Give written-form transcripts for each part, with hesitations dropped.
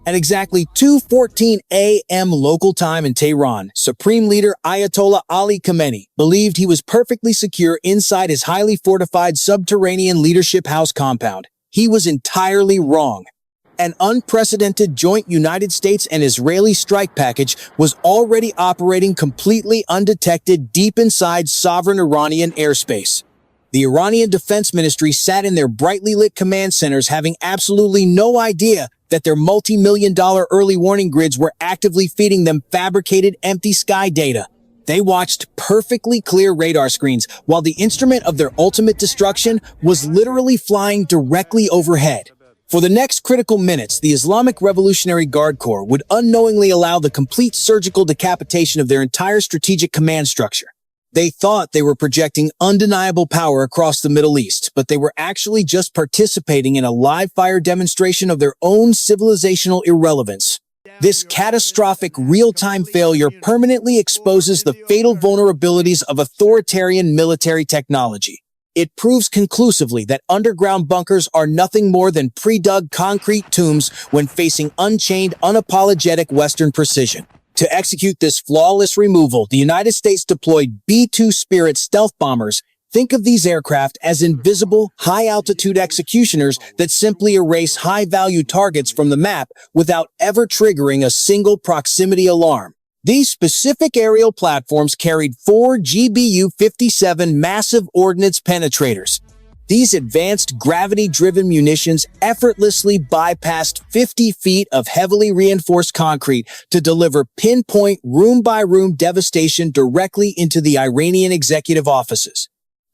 At exactly 2:14 a.m. local time in Tehran, Supreme Leader Ayatollah Ali Khamenei believed he was perfectly secure inside his highly fortified subterranean leadership house compound. He was entirely wrong. An unprecedented joint United States and Israeli strike package was already operating completely undetected deep inside sovereign Iranian airspace. The Iranian Defense Ministry sat in their brightly lit command centers having absolutely no idea that their multi-million-dollar early warning grids were actively feeding them fabricated empty sky data. They watched perfectly clear radar screens while the instrument of their ultimate destruction was literally flying directly overhead. For the next critical minutes, the Islamic Revolutionary Guard Corps would unknowingly allow the complete surgical decapitation of their entire strategic command structure. They thought they were projecting undeniable power across the Middle East, but they were actually just participating in a live-fire demonstration of their own civilizational irrelevance. This catastrophic real-time failure permanently exposes the fatal vulnerabilities of authoritarian military technology. It proves conclusively that underground bunkers are nothing more than pre-dug concrete tombs when facing unchained, unapologetic Western precision. To execute this flawless removal, the United States deployed B-2 Spirit stealth bombers. Think of these aircraft as invisible, high-altitude executioners that simply erase high-value targets from the map without ever triggering a single proximity alarm. These specific aerial platforms carried 4 GBU-57 massive ordnance penetrators. These advanced gravity-driven munitions effortlessly bypassed 50 feet of heavily reinforced concrete to deliver pinpoint room-by-room devastation directly into the Iranian executive offices.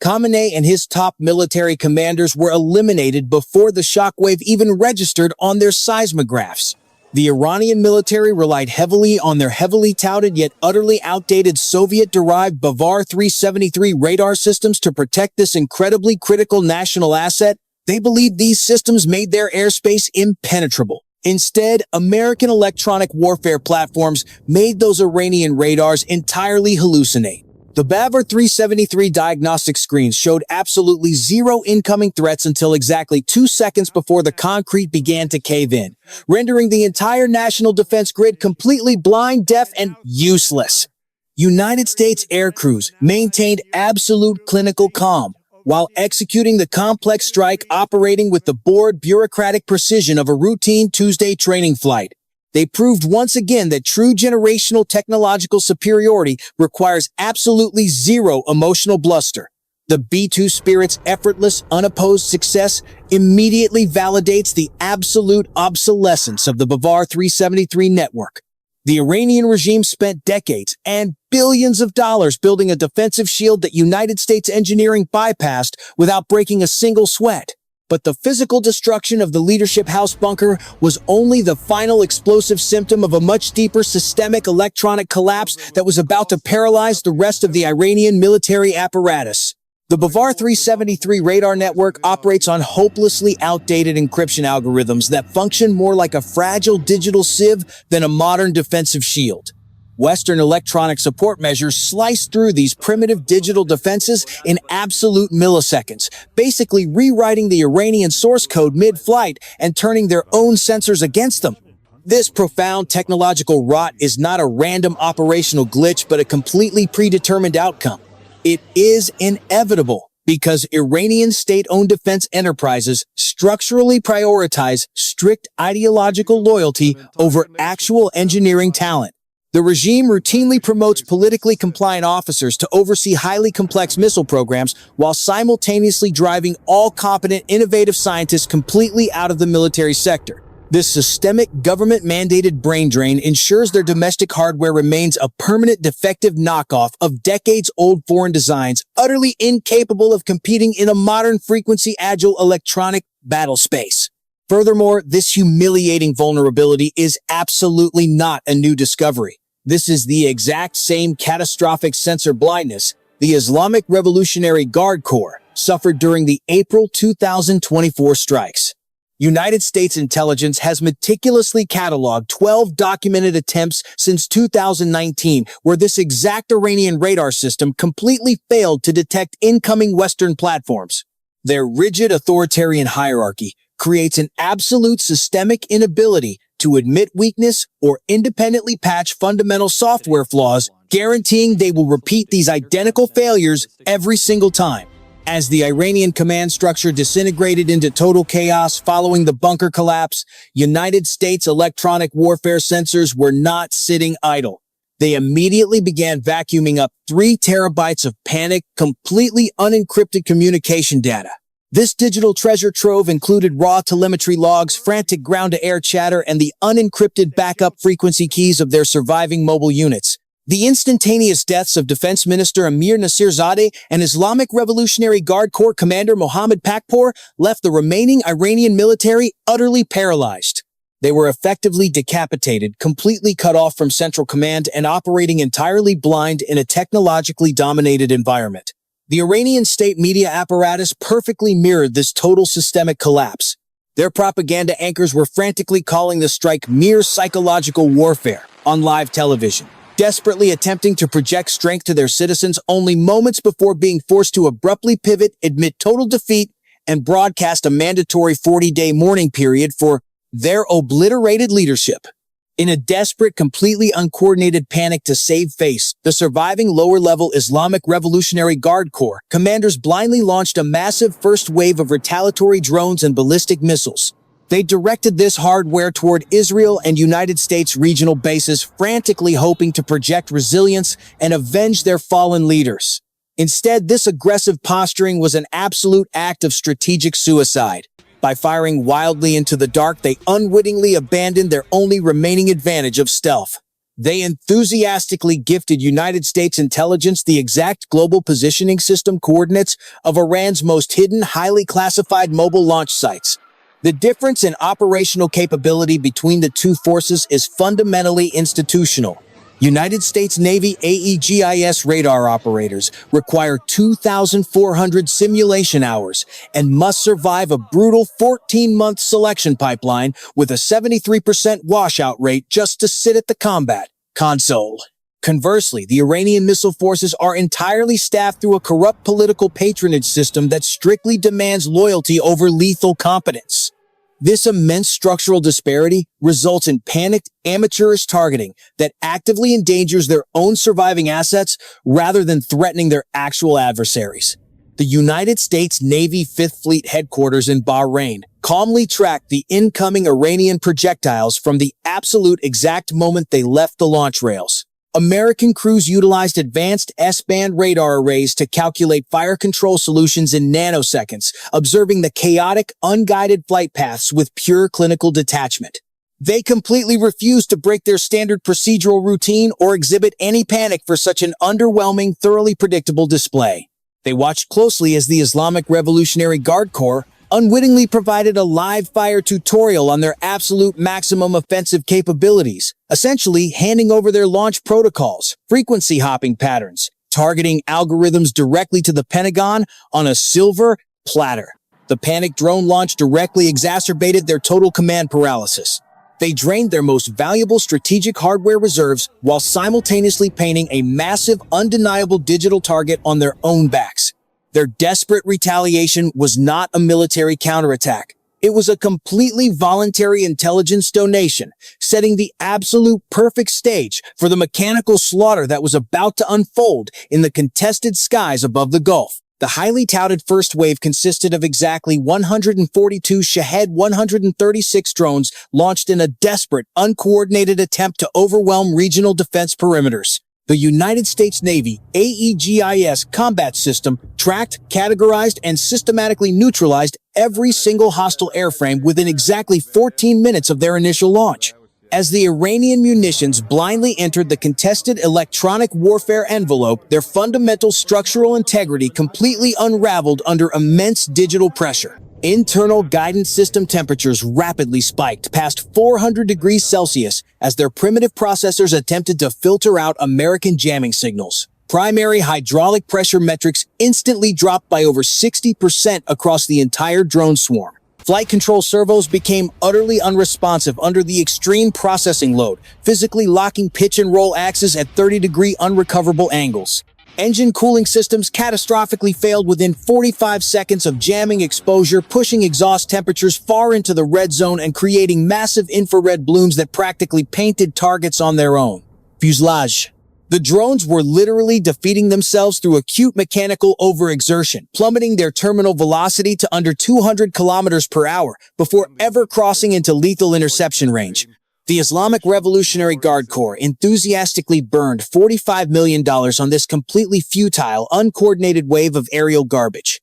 Khamenei and his top military commanders were eliminated before the shockwave even registered on their seismographs. The Iranian military relied heavily on their heavily touted yet utterly outdated Soviet-derived Bavar 373 radar systems to protect this incredibly critical national asset. They believed these systems made their airspace impenetrable. Instead, American electronic warfare platforms made those Iranian radars entirely hallucinate. The Bavar 373 diagnostic screens showed absolutely zero incoming threats until exactly 2 seconds before the concrete began to cave in, rendering the entire national defense grid completely blind, deaf, and useless. United States air crews maintained absolute clinical calm while executing the complex strike, operating with the bored bureaucratic precision of a routine Tuesday training flight. They proved once again that true generational technological superiority requires absolutely zero emotional bluster. The B-2 Spirit's effortless, unopposed success immediately validates the absolute obsolescence of the Bavar 373 network. The Iranian regime spent decades and billions of dollars building a defensive shield that United States engineering bypassed without breaking a single sweat. But the physical destruction of the leadership house bunker was only the final explosive symptom of a much deeper systemic electronic collapse that was about to paralyze the rest of the Iranian military apparatus. The Bavar 373 radar network operates on hopelessly outdated encryption algorithms that function more like a fragile digital sieve than a modern defensive shield. Western electronic support measures slice through these primitive digital defenses in absolute milliseconds, basically rewriting the Iranian source code mid-flight and turning their own sensors against them. This profound technological rot is not a random operational glitch, but a completely predetermined outcome. It is inevitable because Iranian state-owned defense enterprises structurally prioritize strict ideological loyalty over actual engineering talent. The regime routinely promotes politically compliant officers to oversee highly complex missile programs while simultaneously driving all competent, innovative scientists completely out of the military sector. This systemic, government-mandated brain drain ensures their domestic hardware remains a permanent defective knockoff of decades-old foreign designs, utterly incapable of competing in a modern frequency-agile electronic battle space. Furthermore, this humiliating vulnerability is absolutely not a new discovery. This is the exact same catastrophic sensor blindness the Islamic Revolutionary Guard Corps suffered during the April 2024 strikes. United States intelligence has meticulously cataloged 12 documented attempts since 2019 where this exact Iranian radar system completely failed to detect incoming Western platforms. Their rigid authoritarian hierarchy creates an absolute systemic inability to admit weakness or independently patch fundamental software flaws, guaranteeing they will repeat these identical failures every single time. As the Iranian command structure disintegrated into total chaos following the bunker collapse, United States electronic warfare sensors were not sitting idle. They immediately began vacuuming up 3 terabytes of panicked, completely unencrypted communication data. This digital treasure trove included raw telemetry logs, frantic ground-to-air chatter, and the unencrypted backup frequency keys of their surviving mobile units. The instantaneous deaths of Defense Minister Amir Nasirzadeh and Islamic Revolutionary Guard Corps Commander Mohammad Pakpour left the remaining Iranian military utterly paralyzed. They were effectively decapitated, completely cut off from central command, and operating entirely blind in a technologically dominated environment. The Iranian state media apparatus perfectly mirrored this total systemic collapse. Their propaganda anchors were frantically calling the strike mere psychological warfare on live television, desperately attempting to project strength to their citizens only moments before being forced to abruptly pivot, admit total defeat, and broadcast a mandatory 40-day mourning period for their obliterated leadership. In a desperate, completely uncoordinated panic to save face, the surviving lower-level Islamic Revolutionary Guard Corps commanders blindly launched a massive first wave of retaliatory drones and ballistic missiles. They directed this hardware toward Israel and United States regional bases, frantically hoping to project resilience and avenge their fallen leaders. Instead, this aggressive posturing was an absolute act of strategic suicide. By firing wildly into the dark, they unwittingly abandoned their only remaining advantage of stealth. They enthusiastically gifted United States intelligence the exact global positioning system coordinates of Iran's most hidden, highly classified mobile launch sites. The difference in operational capability between the two forces is fundamentally institutional. United States Navy AEGIS radar operators require 2,400 simulation hours and must survive a brutal 14-month selection pipeline with a 73% washout rate just to sit at the combat console. Conversely, the Iranian missile forces are entirely staffed through a corrupt political patronage system that strictly demands loyalty over lethal competence. This immense structural disparity results in panicked, amateurish targeting that actively endangers their own surviving assets rather than threatening their actual adversaries. The United States Navy 5th Fleet headquarters in Bahrain calmly tracked the incoming Iranian projectiles from the absolute exact moment they left the launch rails. American crews utilized advanced S-band radar arrays to calculate fire control solutions in nanoseconds, observing the chaotic, unguided flight paths with pure clinical detachment. They completely refused to break their standard procedural routine or exhibit any panic for such an underwhelming, thoroughly predictable display. They watched closely as the Islamic Revolutionary Guard Corps unwittingly provided a live-fire tutorial on their absolute maximum offensive capabilities, essentially handing over their launch protocols, frequency hopping patterns, targeting algorithms directly to the Pentagon on a silver platter. The panicked drone launch directly exacerbated their total command paralysis. They drained their most valuable strategic hardware reserves while simultaneously painting a massive, undeniable digital target on their own backs. Their desperate retaliation was not a military counterattack. It was a completely voluntary intelligence donation, setting the absolute perfect stage for the mechanical slaughter that was about to unfold in the contested skies above the Gulf. The highly touted first wave consisted of exactly 142 Shahed 136 drones launched in a desperate, uncoordinated attempt to overwhelm regional defense perimeters. The United States Navy AEGIS combat system tracked, categorized, and systematically neutralized every single hostile airframe within exactly 14 minutes of their initial launch. As the Iranian munitions blindly entered the contested electronic warfare envelope, their fundamental structural integrity completely unraveled under immense digital pressure. Internal guidance system temperatures rapidly spiked past 400 degrees Celsius as their primitive processors attempted to filter out American jamming signals. Primary hydraulic pressure metrics instantly dropped by over 60% across the entire drone swarm. Flight control servos became utterly unresponsive under the extreme processing load, physically locking pitch and roll axes at 30-degree unrecoverable angles. Engine cooling systems catastrophically failed within 45 seconds of jamming exposure, pushing exhaust temperatures far into the red zone and creating massive infrared blooms that practically painted targets on their own. Fuselage. The drones were literally defeating themselves through acute mechanical overexertion, plummeting their terminal velocity to under 200 kilometers per hour before ever crossing into lethal interception range. The Islamic Revolutionary Guard Corps enthusiastically burned $45 million on this completely futile, uncoordinated wave of aerial garbage.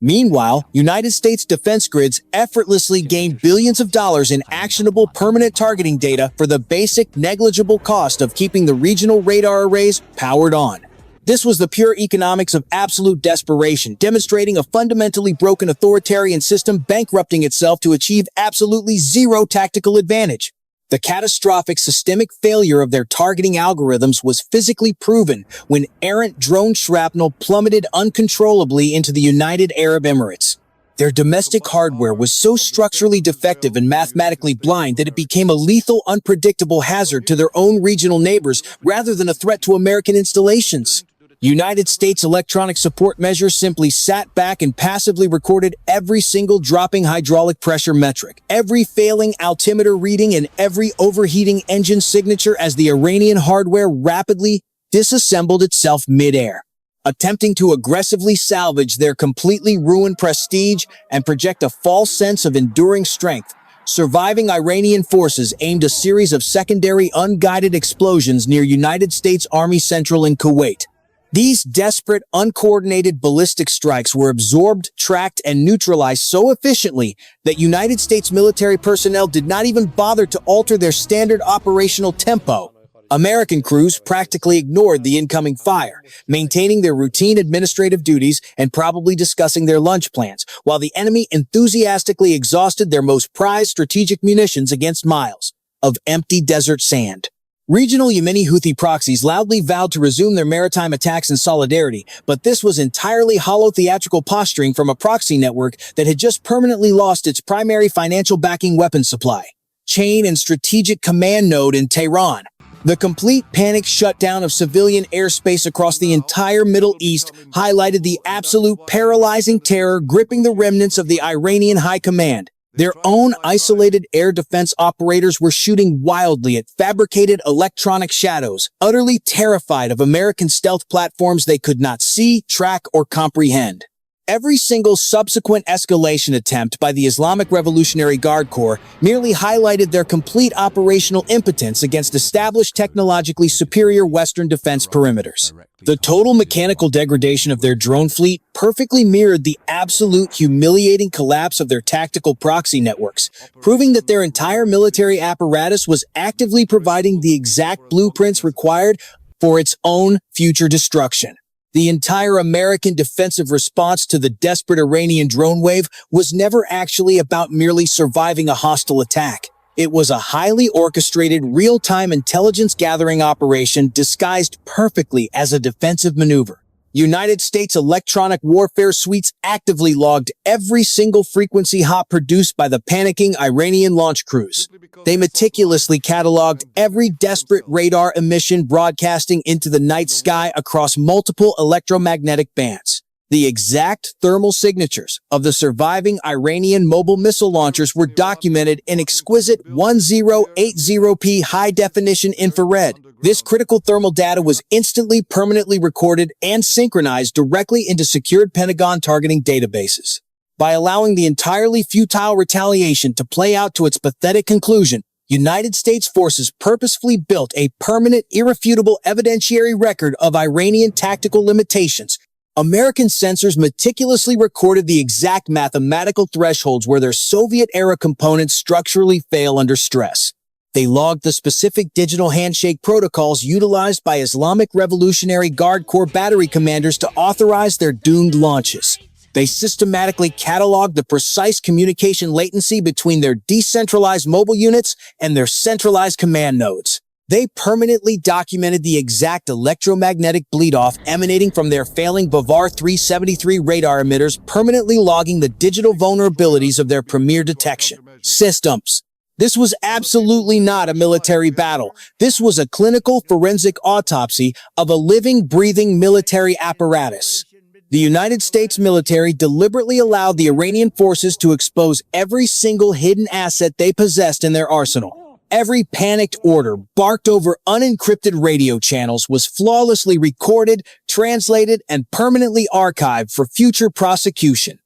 Meanwhile, United States defense grids effortlessly gained billions of dollars in actionable permanent targeting data for the basic, negligible cost of keeping the regional radar arrays powered on. This was the pure economics of absolute desperation, demonstrating a fundamentally broken authoritarian system bankrupting itself to achieve absolutely zero tactical advantage. The catastrophic systemic failure of their targeting algorithms was physically proven when errant drone shrapnel plummeted uncontrollably into the United Arab Emirates. Their domestic hardware was so structurally defective and mathematically blind that it became a lethal, unpredictable hazard to their own regional neighbors rather than a threat to American installations. United States electronic support measures simply sat back and passively recorded every single dropping hydraulic pressure metric, every failing altimeter reading, and every overheating engine signature as the Iranian hardware rapidly disassembled itself mid-air, attempting to aggressively salvage their completely ruined prestige and project a false sense of enduring strength. Surviving Iranian forces aimed a series of secondary unguided explosions near United States Army Central in Kuwait. These desperate, uncoordinated ballistic strikes were absorbed, tracked, and neutralized so efficiently that United States military personnel did not even bother to alter their standard operational tempo. American crews practically ignored the incoming fire, maintaining their routine administrative duties and probably discussing their lunch plans, while the enemy enthusiastically exhausted their most prized strategic munitions against miles of empty desert sand. Regional Yemeni Houthi proxies loudly vowed to resume their maritime attacks in solidarity, but this was entirely hollow theatrical posturing from a proxy network that had just permanently lost its primary financial backing weapons supply, chain and strategic command node in Tehran. The complete panic shutdown of civilian airspace across the entire Middle East highlighted the absolute paralyzing terror gripping the remnants of the Iranian high command. Their own isolated air defense operators were shooting wildly at fabricated electronic shadows, utterly terrified of American stealth platforms they could not see, track, or comprehend. Every single subsequent escalation attempt by the Islamic Revolutionary Guard Corps merely highlighted their complete operational impotence against established technologically superior Western defense perimeters. The total mechanical degradation of their drone fleet perfectly mirrored the absolute humiliating collapse of their tactical proxy networks, proving that their entire military apparatus was actively providing the exact blueprints required for its own future destruction. The entire American defensive response to the desperate Iranian drone wave was never actually about merely surviving a hostile attack. It was a highly orchestrated, real-time intelligence gathering operation disguised perfectly as a defensive maneuver. United States electronic warfare suites actively logged every single frequency hop produced by the panicking Iranian launch crews. They meticulously cataloged every desperate radar emission broadcasting into the night sky across multiple electromagnetic bands. The exact thermal signatures of the surviving Iranian mobile missile launchers were documented in exquisite 1080p high-definition infrared. This critical thermal data was instantly permanently recorded and synchronized directly into secured Pentagon targeting databases. By allowing the entirely futile retaliation to play out to its pathetic conclusion, United States forces purposefully built a permanent, irrefutable evidentiary record of Iranian tactical limitations. American sensors meticulously recorded the exact mathematical thresholds where their Soviet-era components structurally fail under stress. They logged the specific digital handshake protocols utilized by Islamic Revolutionary Guard Corps battery commanders to authorize their doomed launches. They systematically cataloged the precise communication latency between their decentralized mobile units and their centralized command nodes. They permanently documented the exact electromagnetic bleed-off emanating from their failing Bavar 373 radar emitters, permanently logging the digital vulnerabilities of their premier detection systems. This was absolutely not a military battle. This was a clinical forensic autopsy of a living, breathing military apparatus. The United States military deliberately allowed the Iranian forces to expose every single hidden asset they possessed in their arsenal. Every panicked order barked over unencrypted radio channels was flawlessly recorded, translated, and permanently archived for future prosecution.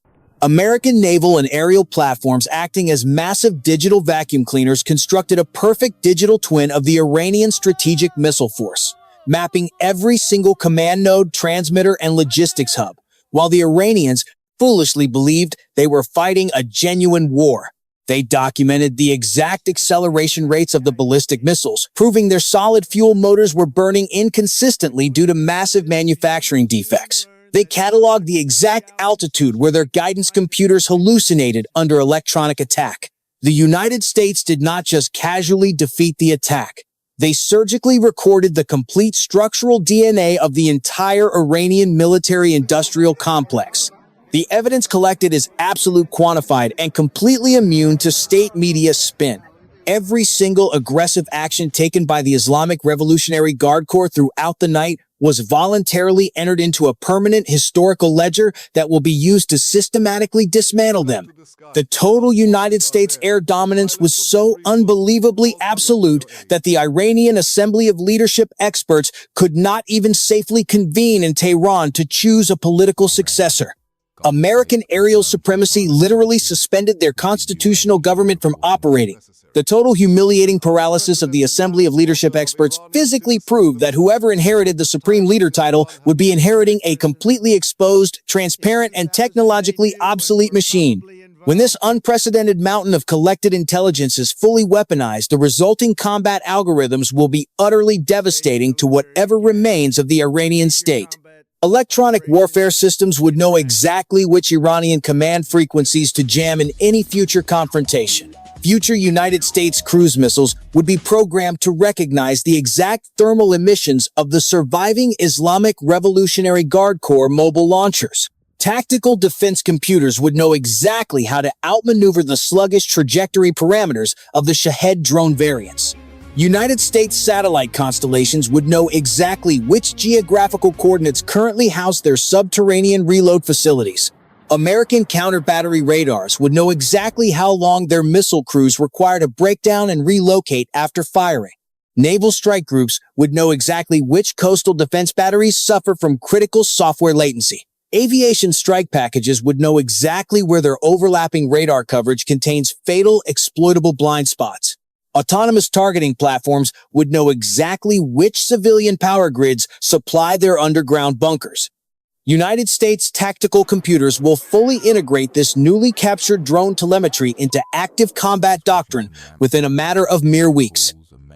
American naval and aerial platforms acting as massive digital vacuum cleaners constructed a perfect digital twin of the Iranian strategic missile force, mapping every single command node, transmitter, and logistics hub, while the Iranians foolishly believed they were fighting a genuine war. They documented the exact acceleration rates of the ballistic missiles, proving their solid fuel motors were burning inconsistently due to massive manufacturing defects. They cataloged the exact altitude where their guidance computers hallucinated under electronic attack. The United States did not just casually defeat the attack. They surgically recorded the complete structural DNA of the entire Iranian military-industrial complex. The evidence collected is absolute quantified and completely immune to state media spin. Every single aggressive action taken by the Islamic Revolutionary Guard Corps throughout the night was voluntarily entered into a permanent historical ledger that will be used to systematically dismantle them. The total United States air dominance was so unbelievably absolute that the Iranian Assembly of Leadership experts could not even safely convene in Tehran to choose a political successor. American aerial supremacy literally suspended their constitutional government from operating. The total humiliating paralysis of the Assembly of Leadership experts physically proved that whoever inherited the Supreme Leader title would be inheriting a completely exposed, transparent, and technologically obsolete machine. When this unprecedented mountain of collected intelligence is fully weaponized, the resulting combat algorithms will be utterly devastating to whatever remains of the Iranian state. Electronic warfare systems would know exactly which Iranian command frequencies to jam in any future confrontation. Future United States cruise missiles would be programmed to recognize the exact thermal emissions of the surviving Islamic Revolutionary Guard Corps mobile launchers. Tactical defense computers would know exactly how to outmaneuver the sluggish trajectory parameters of the Shahed drone variants. United States satellite constellations would know exactly which geographical coordinates currently house their subterranean reload facilities. American counter-battery radars would know exactly how long their missile crews require to break down and relocate after firing. Naval strike groups would know exactly which coastal defense batteries suffer from critical software latency. Aviation strike packages would know exactly where their overlapping radar coverage contains fatal, exploitable blind spots. Autonomous targeting platforms would know exactly which civilian power grids supply their underground bunkers. United States tactical computers will fully integrate this newly captured drone telemetry into active combat doctrine within a matter of mere weeks.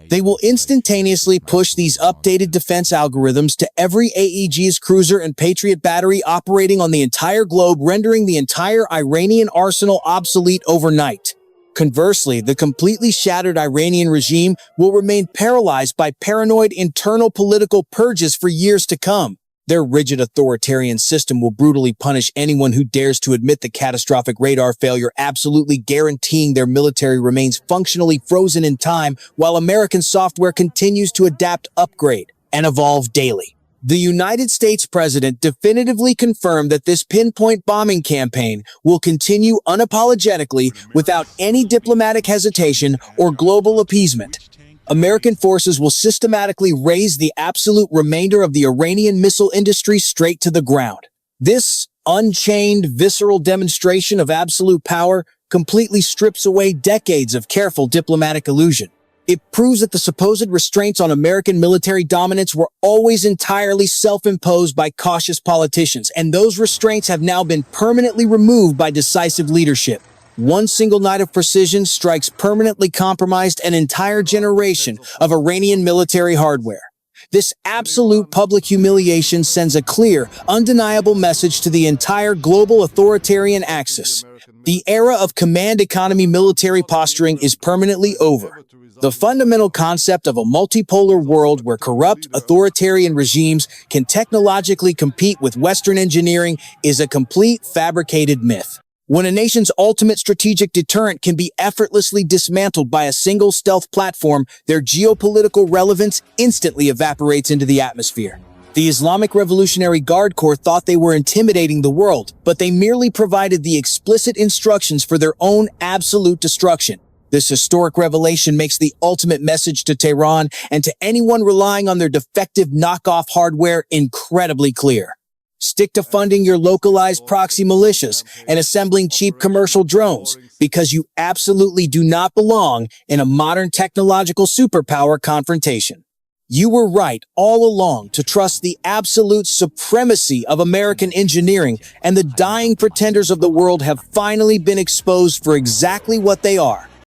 They will instantaneously push these updated defense algorithms to every AEG's cruiser and Patriot battery operating on the entire globe, rendering the entire Iranian arsenal obsolete overnight. Conversely, the completely shattered Iranian regime will remain paralyzed by paranoid internal political purges for years to come. Their rigid authoritarian system will brutally punish anyone who dares to admit the catastrophic radar failure, absolutely guaranteeing their military remains functionally frozen in time while American software continues to adapt, upgrade, and evolve daily. The United States president definitively confirmed that this pinpoint bombing campaign will continue unapologetically without any diplomatic hesitation or global appeasement. American forces will systematically raze the absolute remainder of the Iranian missile industry straight to the ground. This unchained, visceral demonstration of absolute power completely strips away decades of careful diplomatic illusion. It proves that the supposed restraints on American military dominance were always entirely self-imposed by cautious politicians, and those restraints have now been permanently removed by decisive leadership. One single night of precision strikes permanently compromised an entire generation of Iranian military hardware. This absolute public humiliation sends a clear, undeniable message to the entire global authoritarian axis. The era of command economy military posturing is permanently over. The fundamental concept of a multipolar world where corrupt authoritarian regimes can technologically compete with Western engineering is a complete fabricated myth. When a nation's ultimate strategic deterrent can be effortlessly dismantled by a single stealth platform, their geopolitical relevance instantly evaporates into the atmosphere. The Islamic Revolutionary Guard Corps thought they were intimidating the world, but they merely provided the explicit instructions for their own absolute destruction. This historic revelation makes the ultimate message to Tehran and to anyone relying on their defective knockoff hardware incredibly clear. Stick to funding your localized proxy militias and assembling cheap commercial drones, because you absolutely do not belong in a modern technological superpower confrontation. You were right all along to trust the absolute supremacy of American engineering, and the dying pretenders of the world have finally been exposed for exactly what they are: